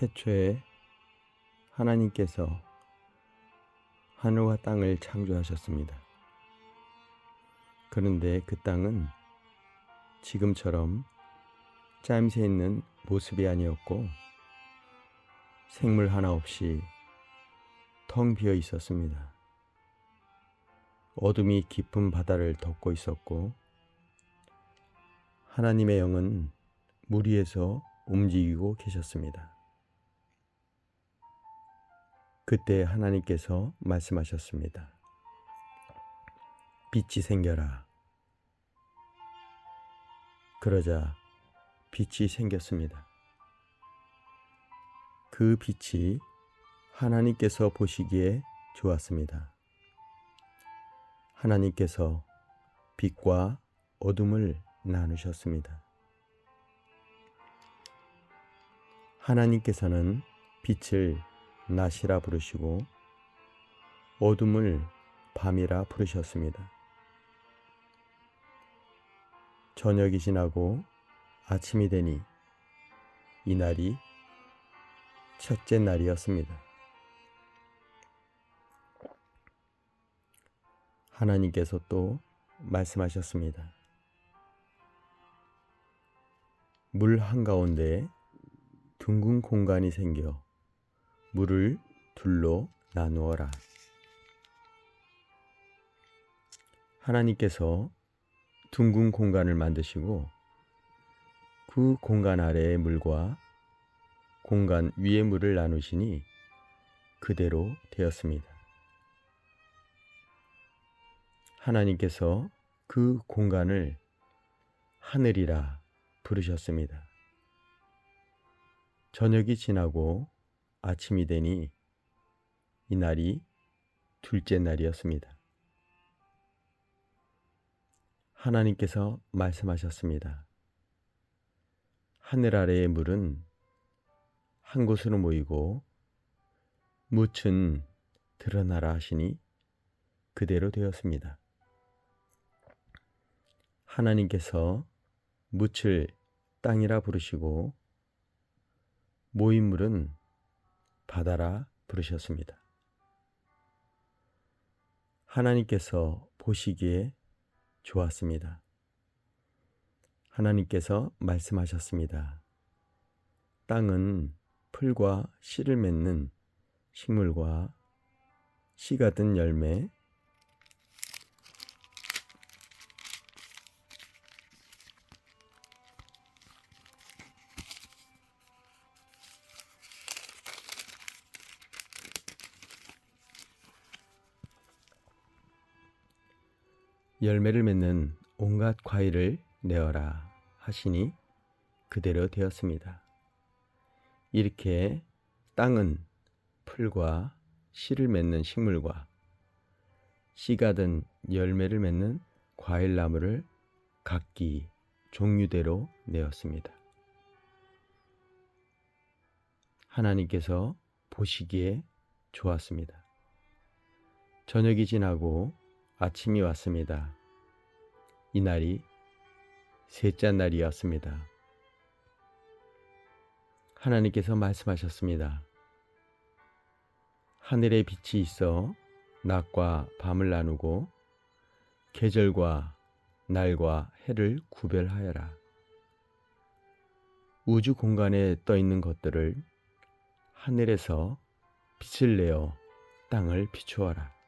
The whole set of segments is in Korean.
태초에 하나님께서 하늘과 땅을 창조하셨습니다. 그런데 그 땅은 지금처럼 짜임새 있는 모습이 아니었고 생물 하나 없이 텅 비어 있었습니다. 어둠이 깊은 바다를 덮고 있었고 하나님의 영은 물 위에서 움직이고 계셨습니다. 그때 하나님께서 말씀하셨습니다. 빛이 생겨라. 그러자 빛이 생겼습니다. 그 빛이 하나님께서 보시기에 좋았습니다. 하나님께서 빛과 어둠을 나누셨습니다. 하나님께서는 빛을 낮이라 부르시고 어둠을 밤이라 부르셨습니다. 저녁이 지나고 아침이 되니 이날이 첫째 날이었습니다. 하나님께서 또 말씀하셨습니다. 물 한가운데에 둥근 공간이 생겨 물을 둘로 나누어라. 하나님께서 둥근 공간을 만드시고 그 공간 아래의 물과 공간 위의 물을 나누시니 그대로 되었습니다. 하나님께서 그 공간을 하늘이라 부르셨습니다. 저녁이 지나고 아침이 되니 이날이 둘째 날이었습니다. 하나님께서 말씀하셨습니다. 하늘 아래의 물은 한 곳으로 모이고 묻은 드러나라 하시니 그대로 되었습니다. 하나님께서 묻을 땅이라 부르시고 모인 물은 바다라 부르셨습니다. 하나님께서 보시기에 좋았습니다. 하나님께서 말씀하셨습니다. 땅은 풀과 씨를 맺는 식물과 씨가 든 열매, 열매를 맺는 온갖 과일을 내어라 하시니 그대로 되었습니다. 이렇게 땅은 풀과 씨를 맺는 식물과 씨가 든 열매를 맺는 과일나무를 각기 종류대로 내었습니다. 하나님께서 보시기에 좋았습니다. 저녁이 지나고 아침이 왔습니다. 이날이 셋째 날이었습니다. 하나님께서 말씀하셨습니다. 하늘에 빛이 있어 낮과 밤을 나누고 계절과 날과 해를 구별하여라. 우주 공간에 떠 있는 것들을 하늘에서 빛을 내어 땅을 비추어라.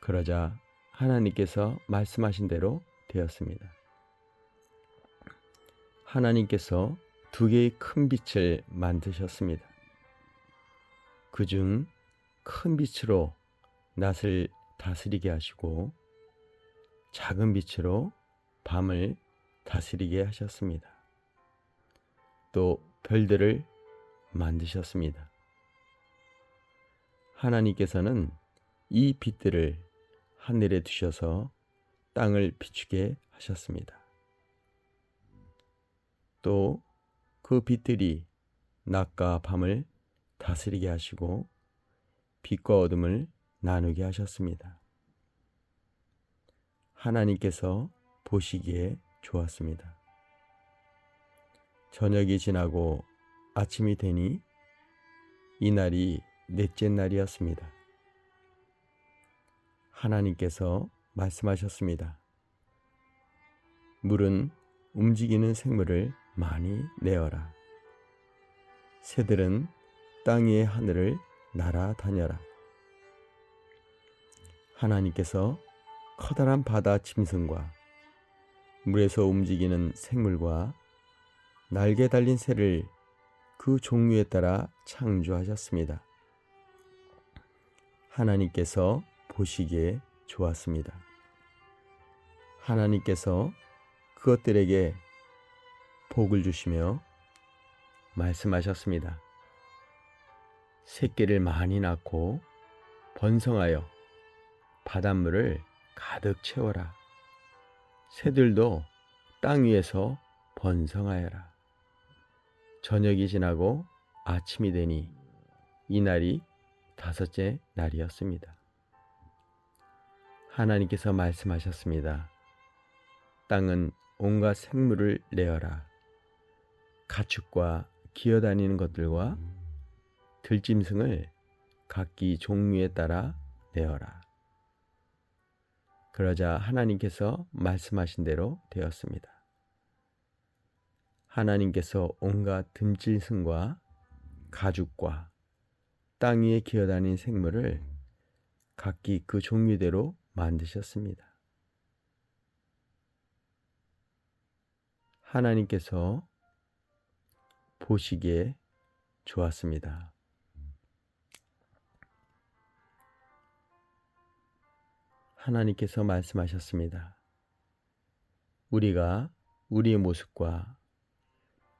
그러자 하나님께서 말씀하신 대로 되었습니다. 하나님께서 두 개의 큰 빛을 만드셨습니다. 그중 큰 빛으로 낮을 다스리게 하시고 작은 빛으로 밤을 다스리게 하셨습니다. 또 별들을 만드셨습니다. 하나님께서는 이 빛들을 하늘에 두셔서 땅을 비추게 하셨습니다. 또 그 빛들이 낮과 밤을 다스리게 하시고 빛과 어둠을 나누게 하셨습니다. 하나님께서 보시기에 좋았습니다. 저녁이 지나고 아침이 되니 이날이 넷째 날이었습니다. 하나님께서 말씀하셨습니다. 물은 움직이는 생물을 많이 내어라. 새들은 땅 위의 하늘을 날아다녀라. 하나님께서 커다란 바다 짐승과 물에서 움직이는 생물과 날개 달린 새를 그 종류에 따라 창조하셨습니다. 하나님께서 보시기에 좋았습니다. 하나님께서 그것들에게 복을 주시며 말씀하셨습니다. 새끼를 많이 낳고 번성하여 바닷물을 가득 채워라. 새들도 땅 위에서 번성하여라. 저녁이 지나고 아침이 되니 이날이 다섯째 날이었습니다. 하나님께서 말씀하셨습니다. 땅은 온갖 생물을 내어라. 가축과 기어다니는 것들과 들짐승을 각기 종류에 따라 내어라. 그러자 하나님께서 말씀하신 대로 되었습니다. 하나님께서 온갖 들짐승과 가축과 땅 위에 기어다니는 생물을 각기 그 종류대로 만드셨습니다. 하나님께서 보시기에 좋았습니다. 하나님께서 말씀하셨습니다. 우리가 우리의 모습과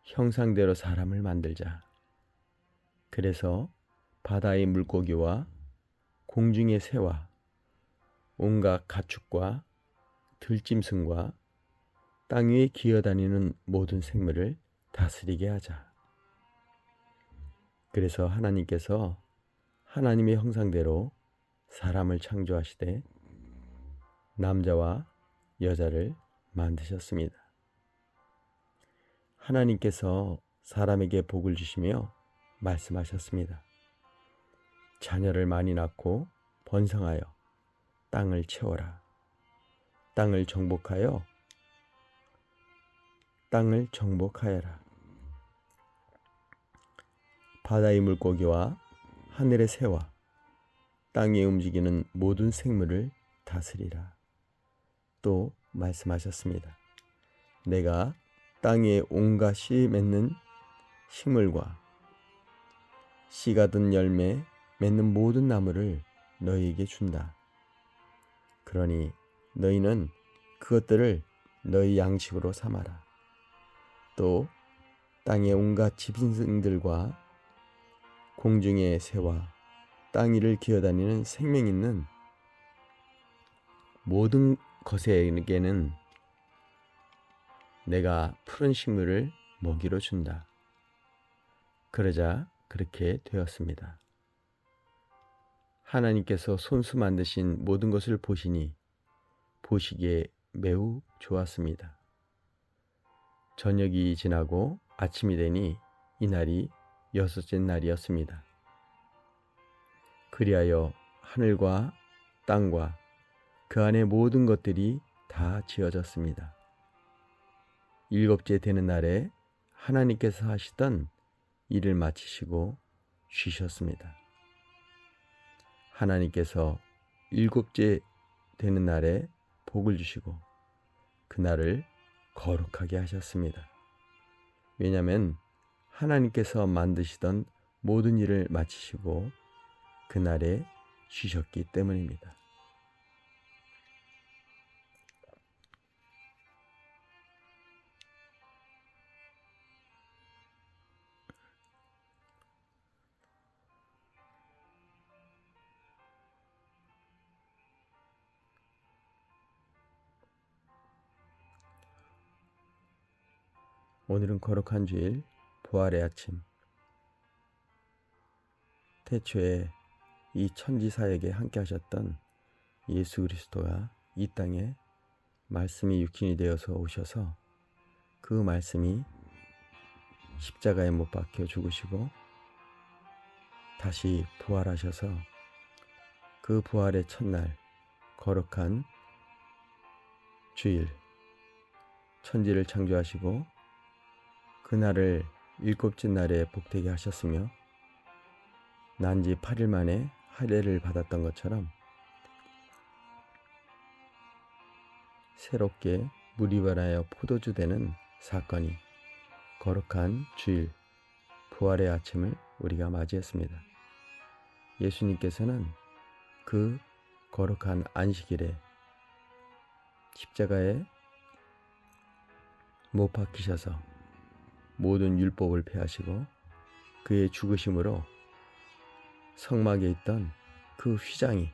형상대로 사람을 만들자. 그래서 바다의 물고기와 공중의 새와 온갖 가축과 들짐승과 땅 위에 기어다니는 모든 생물을 다스리게 하자. 그래서 하나님께서 하나님의 형상대로 사람을 창조하시되 남자와 여자를 만드셨습니다. 하나님께서 사람에게 복을 주시며 말씀하셨습니다. 자녀를 많이 낳고 번성하여 땅을 채워라. 땅을 정복하여라. 바다의 물고기와 하늘의 새와 땅에 움직이는 모든 생물을 다스리라. 또 말씀하셨습니다. 내가 땅에 온갖 씨 맺는 식물과 씨가 든 열매 맺는 모든 나무를 너희에게 준다. 그러니 너희는 그것들을 너희 양식으로 삼아라. 또 땅의 온갖 짐승들과 공중의 새와 땅 위를 기어다니는 생명 있는 모든 것에게는 내가 푸른 식물을 먹이로 준다. 그러자 그렇게 되었습니다. 하나님께서 손수 만드신 모든 것을 보시니 보시기에 매우 좋았습니다. 저녁이 지나고 아침이 되니 이날이 여섯째 날이었습니다. 그리하여 하늘과 땅과 그 안의 모든 것들이 다 지어졌습니다. 일곱째 되는 날에 하나님께서 하시던 일을 마치시고 쉬셨습니다. 하나님께서 일곱째 되는 날에 복을 주시고 그날을 거룩하게 하셨습니다. 왜냐하면 하나님께서 만드시던 모든 일을 마치시고 그날에 쉬셨기 때문입니다. 오늘은 거룩한 주일 부활의 아침, 태초에 이 천지사에게 함께 하셨던 예수 그리스도가 이 땅에 말씀이 육신이 되어서 오셔서 그 말씀이 십자가에 못 박혀 죽으시고 다시 부활하셔서 그 부활의 첫날 거룩한 주일 천지를 창조하시고 그날을 일곱째 날에 복되게 하셨으며 난지 8일 만에 할례를 받았던 것처럼 새롭게 물이 변하여 포도주 되는 사건이 거룩한 주일 부활의 아침을 우리가 맞이했습니다. 예수님께서는 그 거룩한 안식일에 십자가에 못 박히셔서 모든 율법을 폐하시고 그의 죽으심으로 성막에 있던 그 휘장이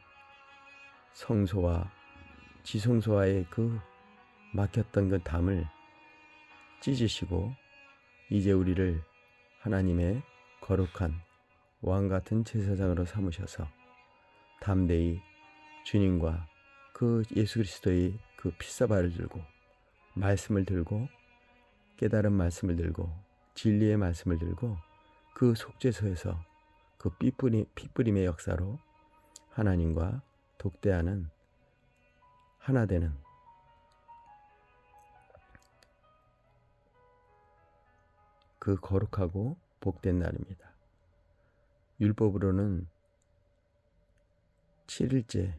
성소와 지성소와의 그 막혔던 그 담을 찢으시고 이제 우리를 하나님의 거룩한 왕같은 제사장으로 삼으셔서 담대히 주님과 그 예수 그리스도의 그 피사발을 들고 말씀을 들고 깨달은 말씀을 들고 진리의 말씀을 들고 그 속죄소에서 그 피뿌림의 역사로 하나님과 독대하는 하나 되는 그 거룩하고 복된 날입니다. 율법으로는 7일째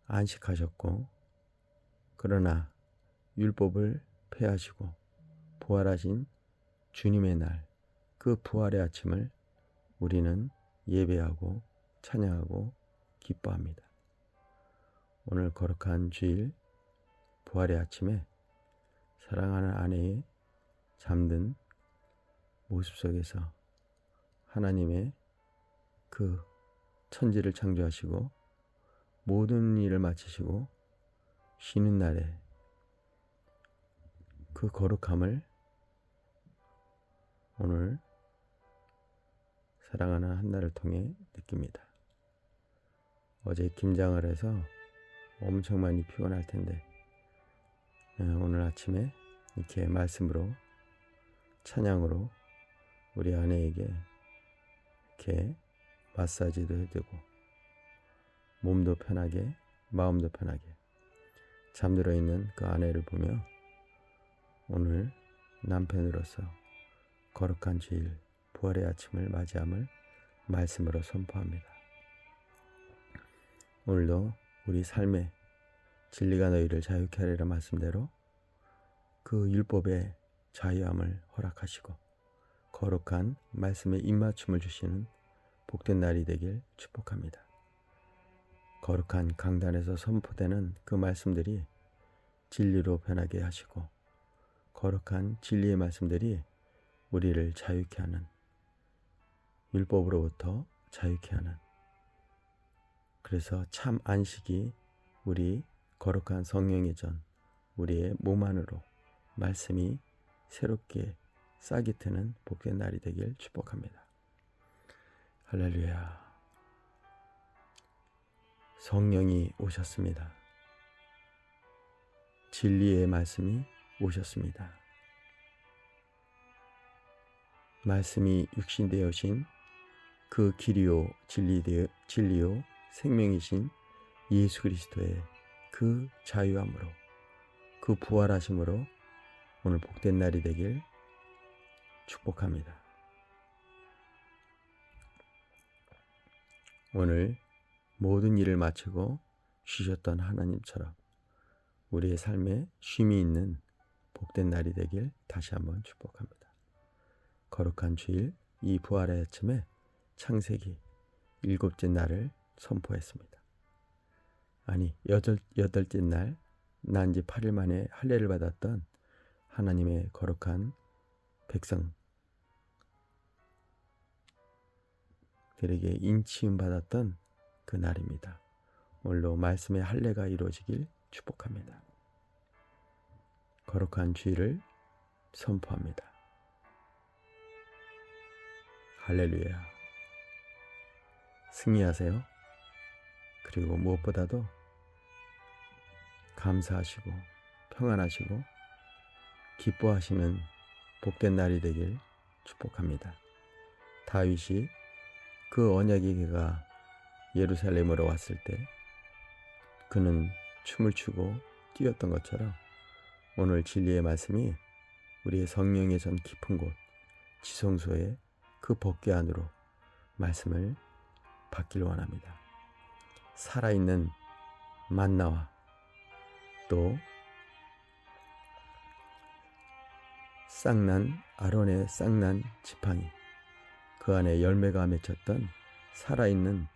안식하셨고 그러나 율법을 폐하시고 부활하신 주님의 날, 그 부활의 아침을 우리는 예배하고 찬양하고 기뻐합니다. 오늘 거룩한 주일 부활의 아침에 사랑하는 아내의 잠든 모습 속에서 하나님의 그 천지를 창조하시고 모든 일을 마치시고 쉬는 날에 그 거룩함을 오늘 사랑하는 한나를 통해 느낍니다. 어제 김장을 해서 엄청 많이 피곤할 텐데 오늘 아침에 이렇게 말씀으로 찬양으로 우리 아내에게 이렇게 마사지도 해주고 몸도 편하게 마음도 편하게 잠들어 있는 그 아내를 보며 오늘 남편으로서 거룩한 주일 부활의 아침을 맞이함을 말씀으로 선포합니다. 오늘도 우리 삶에 진리가 너희를 자유케 하리라 말씀대로 그 율법의 자유함을 허락하시고 거룩한 말씀에 입맞춤을 주시는 복된 날이 되길 축복합니다. 거룩한 강단에서 선포되는 그 말씀들이 진리로 변하게 하시고 거룩한 진리의 말씀들이 우리를 자유케 하는 율법으로부터 자유케 하는 그래서 참 안식이 우리 거룩한 성령의 전 우리의 몸 안으로 말씀이 새롭게 싹이 트는 복된 날이 되길 축복합니다. 할렐루야. 성령이 오셨습니다. 진리의 말씀이 오셨습니다. 말씀이 육신되어 오신 그 길이요 진리요 생명이신 예수 그리스도의 그 자유함으로 그 부활하심으로 오늘 복된 날이 되길 축복합니다. 오늘 모든 일을 마치고 쉬셨던 하나님처럼 우리의 삶에 쉼이 있는 복된 날이 되길 다시 한번 축복합니다. 거룩한 주일 이 부활의 아침에 창세기 7째 날을 선포했습니다. 아니 8째 날 난지 8일 만에 할례를 받았던 하나님의 거룩한 백성들에게 인치음 받았던 그 날입니다. 오늘도 말씀의 할례가 이루어지길 축복합니다. 거룩한 주일을 선포합니다. 할렐루야. 승리하세요. 그리고 무엇보다도 감사하시고 평안하시고 기뻐하시는 복된 날이 되길 축복합니다. 다윗이 그 언약의 개가 예루살렘으로 왔을 때 그는 춤을 추고 뛰었던 것처럼 오늘 진리의 말씀이 우리의 성령의 전 깊은 곳 지성소의 그 법궤 안으로 말씀을 받길 원합니다. 살아있는 만나와 또 쌍난 아론의 쌍난 지팡이 그 안에 열매가 맺혔던 살아있는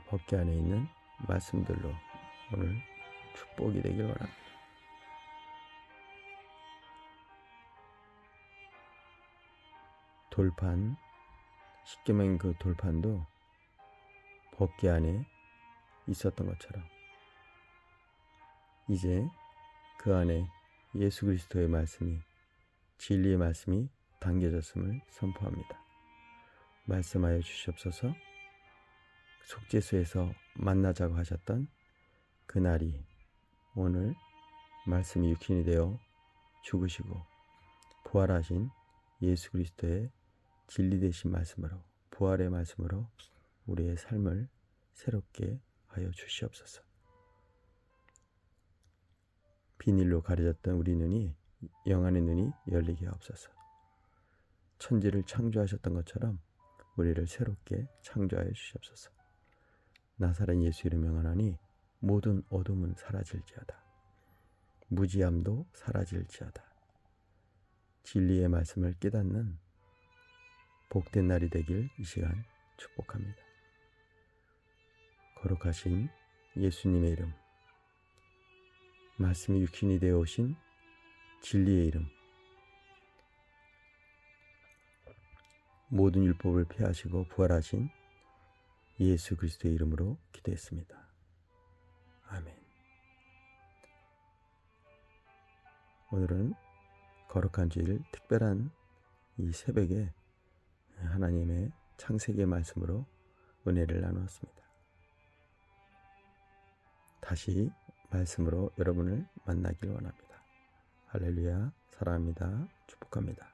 법궤 안에 있는 말씀들로 오늘 축복이 되길 원합니다. 돌판 십계명 그 돌판도 법궤 안에 있었던 것처럼 이제 그 안에 예수 그리스도의 말씀이 진리의 말씀이 담겨졌음을 선포합니다. 말씀하여 주시옵소서. 속죄소에서 만나자고 하셨던 그날이 오늘 말씀이 육신이 되어 죽으시고 부활하신 예수 그리스도의 진리 되신 말씀으로 부활의 말씀으로 우리의 삶을 새롭게 하여 주시옵소서. 비닐로 가려졌던 우리 눈이 영안의 눈이 열리게 하옵소서. 천지를 창조하셨던 것처럼 우리를 새롭게 창조하여 주시옵소서. 나사렛 예수 이름 명하노니 모든 어둠은 사라질지어다. 무지함도 사라질지어다. 진리의 말씀을 깨닫는 복된 날이 되길 이 시간 축복합니다. 거룩하신 예수님의 이름, 말씀이 육신이 되어 오신 진리의 이름, 모든 율법을 폐하시고 부활하신 예수 그리스도의 이름으로 기도했습니다. 아멘. 오늘은 거룩한 주일 특별한 이 새벽에 하나님의 창세기의 말씀으로 은혜를 나누었습니다. 다시 말씀으로 여러분을 만나길 원합니다. 할렐루야, 사랑합니다. 축복합니다.